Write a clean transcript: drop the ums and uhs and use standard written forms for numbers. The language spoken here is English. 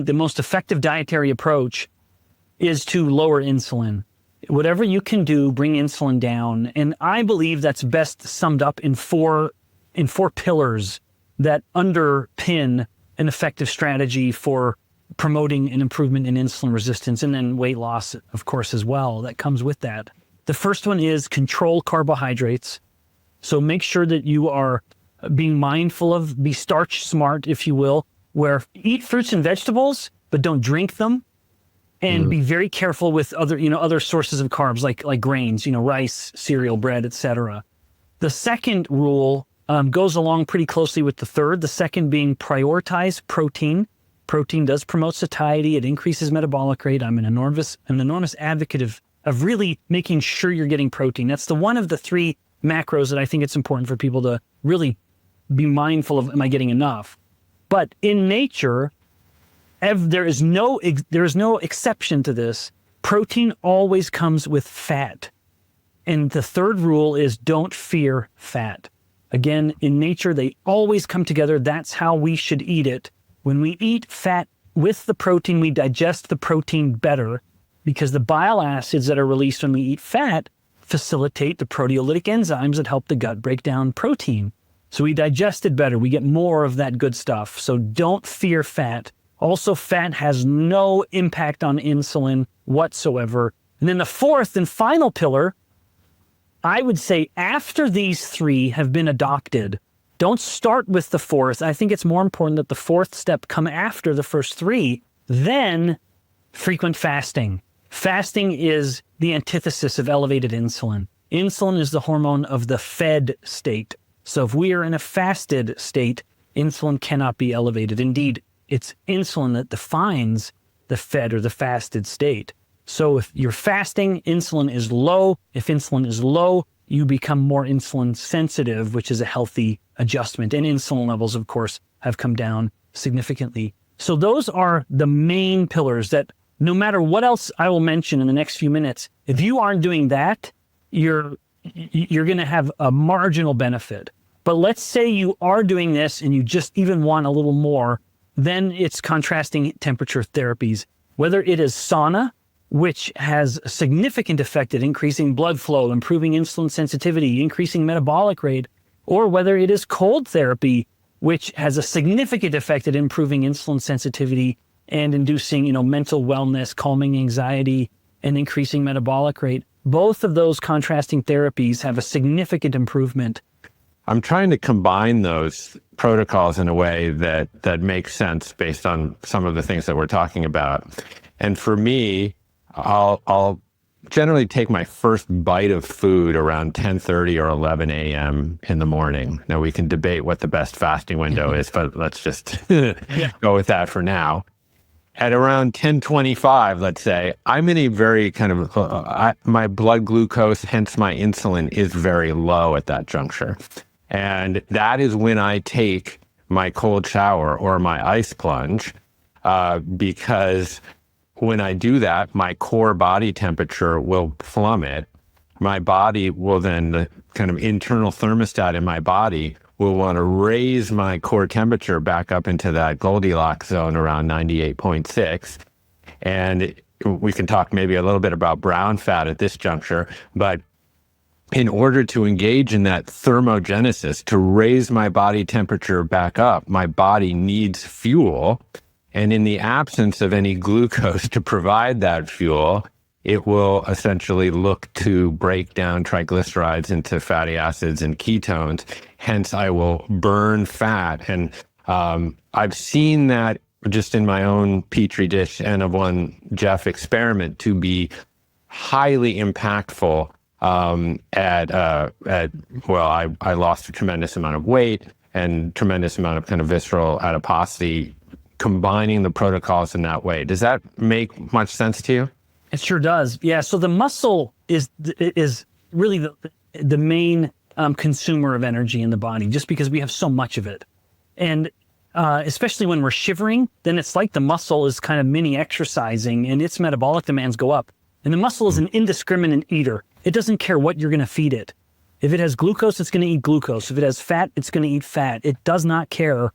The most effective dietary approach is to lower insulin. Whatever you can do, bring insulin down. And I believe that's best summed up in four pillars that underpin an effective strategy for promoting an improvement in insulin resistance, and then weight loss, of course, as well, that comes with that. The first one is control carbohydrates. So make sure that you are being mindful of, be starch smart, if you will, where eat fruits and vegetables, but don't drink them. And be very careful with other sources of carbs like grains, rice, cereal, bread, etc. The second rule goes along pretty closely with the third. The second being prioritize protein. Protein does promote satiety. It increases metabolic rate. I'm an enormous advocate of really making sure you're getting protein. That's the one of the three macros that I think it's important for people to really be mindful of. Am I getting enough? But in nature, there is no exception to this. Protein always comes with fat. And the third rule is don't fear fat. Again, in nature, they always come together. That's how we should eat it. When we eat fat with the protein, we digest the protein better because the bile acids that are released when we eat fat facilitate the proteolytic enzymes that help the gut break down protein. So we digest it better. We get more of that good stuff. So don't fear fat. Also, fat has no impact on insulin whatsoever. And then the fourth and final pillar, I would say after these three have been adopted, don't start with the fourth. I think it's more important that the fourth step come after the first three, then frequent fasting. Fasting is the antithesis of elevated insulin. Insulin is the hormone of the fed state. So if we are in a fasted state, insulin cannot be elevated. Indeed, it's insulin that defines the fed or the fasted state. So if you're fasting, insulin is low. If insulin is low, you become more insulin sensitive, which is a healthy adjustment. And insulin levels, of course, have come down significantly. So those are the main pillars that no matter what else I will mention in the next few minutes, if you aren't doing that, you're going to have a marginal benefit. But let's say you are doing this and you just even want a little more, then it's contrasting temperature therapies, whether it is sauna, which has a significant effect at increasing blood flow, improving insulin sensitivity, increasing metabolic rate, or whether it is cold therapy, which has a significant effect at improving insulin sensitivity and inducing, mental wellness, calming anxiety, and increasing metabolic rate. Both of those contrasting therapies have a significant improvement. I'm trying to combine those protocols in a way that makes sense based on some of the things that we're talking about. And for me, I'll generally take my first bite of food around 10:30 or 11 a.m. in the morning. Now, we can debate what the best fasting window is, but let's just go with that for now. At around 10:25, let's say, I'm in a very kind of, my blood glucose, hence my insulin, is very low at that juncture. And that is when I take my cold shower or my ice plunge, because when I do that, my core body temperature will plummet. My body will then, the kind of internal thermostat in my body will want to raise my core temperature back up into that Goldilocks zone around 98.6. And we can talk maybe a little bit about brown fat at this juncture, but in order to engage in that thermogenesis, to raise my body temperature back up, my body needs fuel. And in the absence of any glucose to provide that fuel, it will essentially look to break down triglycerides into fatty acids and ketones. Hence, I will burn fat. And I've seen that just in my own petri dish and of one Jeff experiment to be highly impactful. I lost a tremendous amount of weight and tremendous amount of kind of visceral adiposity, combining the protocols in that way. Does that make much sense to you? It sure does. Yeah. So the muscle is really the main consumer of energy in the body, just because we have so much of it. And especially when we're shivering, then it's like the muscle is kind of mini exercising and its metabolic demands go up. And the muscle is an indiscriminate eater. It doesn't care what you're going to feed it. If it has glucose, it's going to eat glucose. If it has fat, it's going to eat fat. It does not care